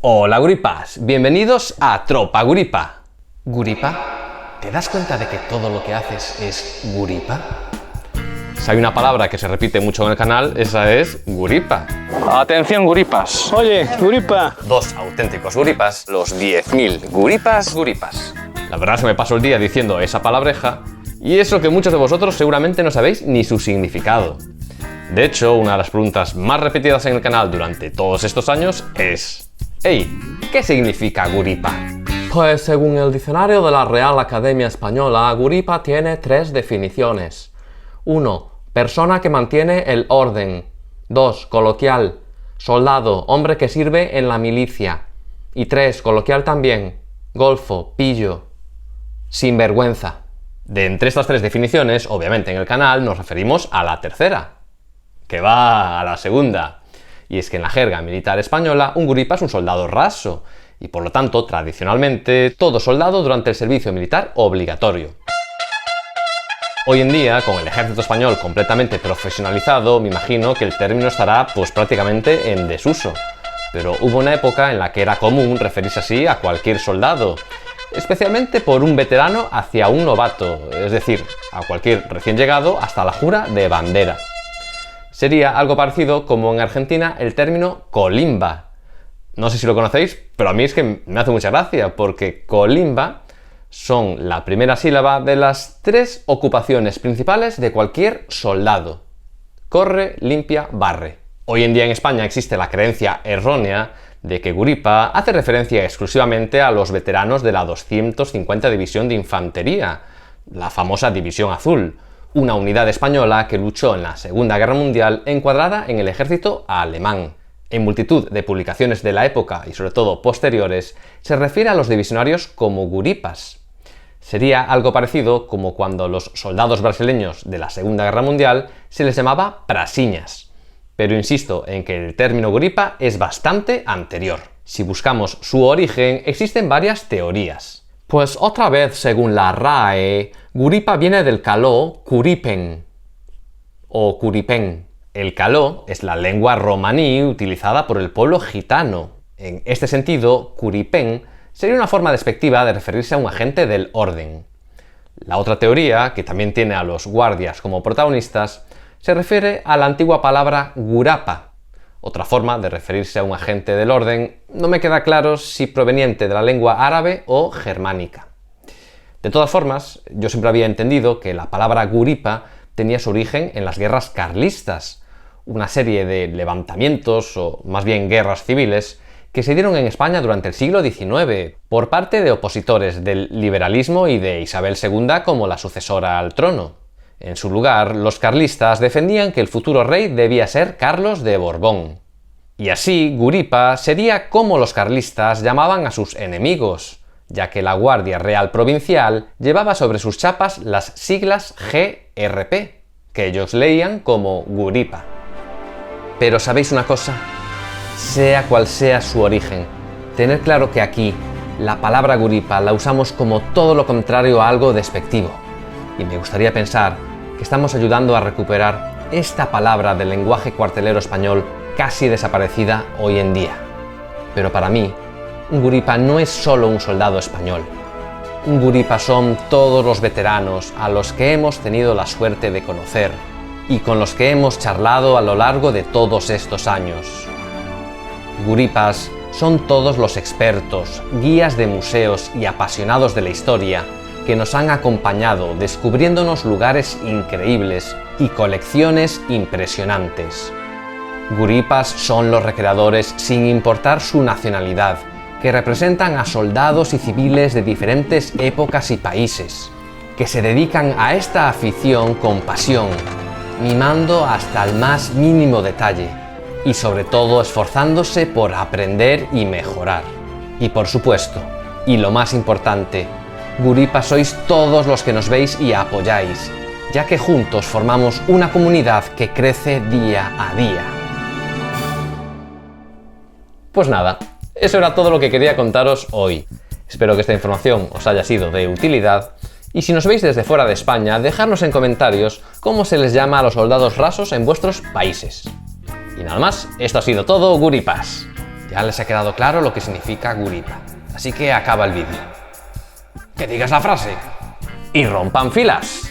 Hola guripas, bienvenidos a Tropa Guripa. ¿Guripa? ¿Te das cuenta de que todo lo que haces es guripa? Si hay una palabra que se repite mucho en el canal, esa es guripa. Atención guripas. Oye, guripa. Dos auténticos guripas, los 10.000 guripas. La verdad es que me paso el día diciendo esa palabreja y eso que muchos de vosotros seguramente no sabéis ni su significado. De hecho, una de las preguntas más repetidas en el canal durante todos estos años es: hey, ¿qué significa guripa? Pues según el diccionario de la Real Academia Española, guripa tiene 3 definiciones. 1. Persona que mantiene el orden. 2. Coloquial. Soldado, hombre que sirve en la milicia. Y 3. Coloquial también. Golfo, pillo. Sinvergüenza. De entre estas 3 definiciones, obviamente en el canal nos referimos a la tercera, que va a la segunda. Y es que en la jerga militar española, un guripa es un soldado raso, y por lo tanto, tradicionalmente, todo soldado durante el servicio militar obligatorio. Hoy en día, con el ejército español completamente profesionalizado, me imagino que el término estará pues prácticamente en desuso. Pero hubo una época en la que era común referirse así a cualquier soldado, especialmente por un veterano hacia un novato, es decir, a cualquier recién llegado hasta la jura de bandera. Sería algo parecido como en Argentina el término colimba. No sé si lo conocéis, pero a mí es que me hace mucha gracia, porque colimba son la primera sílaba de las 3 ocupaciones principales de cualquier soldado: corre, limpia, barre. Hoy en día en España existe la creencia errónea de que guripa hace referencia exclusivamente a los veteranos de la 250 División de Infantería, la famosa División Azul, una unidad española que luchó en la Segunda Guerra Mundial encuadrada en el ejército alemán. En multitud de publicaciones de la época y sobre todo posteriores, se refiere a los divisionarios como guripas. Sería algo parecido como cuando los soldados brasileños de la Segunda Guerra Mundial se les llamaba prasiñas. Pero insisto en que el término guripa es bastante anterior. Si buscamos su origen, existen varias teorías. Pues otra vez, según la RAE, guripa viene del caló curipen o curipen. El caló es la lengua romaní utilizada por el pueblo gitano. En este sentido, curipen sería una forma despectiva de referirse a un agente del orden. La otra teoría, que también tiene a los guardias como protagonistas, se refiere a la antigua palabra gurapa, otra forma de referirse a un agente del orden. No me queda claro si proveniente de la lengua árabe o germánica. De todas formas, yo siempre había entendido que la palabra guripa tenía su origen en las guerras carlistas, una serie de levantamientos, o más bien guerras civiles, que se dieron en España durante el siglo XIX por parte de opositores del liberalismo y de Isabel II como la sucesora al trono. En su lugar, los carlistas defendían que el futuro rey debía ser Carlos de Borbón. Y así, guripa sería como los carlistas llamaban a sus enemigos, ya que la Guardia Real Provincial llevaba sobre sus chapas las siglas GRP, que ellos leían como guripa. Pero ¿sabéis una cosa? Sea cual sea su origen, tened claro que aquí la palabra guripa la usamos como todo lo contrario a algo despectivo. Y me gustaría pensar que estamos ayudando a recuperar esta palabra del lenguaje cuartelero español casi desaparecida hoy en día. Pero para mí, un guripa no es solo un soldado español. Un guripa son todos los veteranos a los que hemos tenido la suerte de conocer y con los que hemos charlado a lo largo de todos estos años. Guripas son todos los expertos, guías de museos y apasionados de la historia que nos han acompañado descubriéndonos lugares increíbles y colecciones impresionantes. Guripas son los recreadores sin importar su nacionalidad, que representan a soldados y civiles de diferentes épocas y países, que se dedican a esta afición con pasión, mimando hasta el más mínimo detalle y sobre todo esforzándose por aprender y mejorar. Y por supuesto, y lo más importante, guripas sois todos los que nos veis y apoyáis, ya que juntos formamos una comunidad que crece día a día. Pues nada, eso era todo lo que quería contaros hoy. Espero que esta información os haya sido de utilidad y si nos veis desde fuera de España, dejadnos en comentarios cómo se les llama a los soldados rasos en vuestros países. Y nada más, esto ha sido todo, guripas. Ya les ha quedado claro lo que significa guripa. Así que acaba el vídeo. Que digas la frase y rompan filas.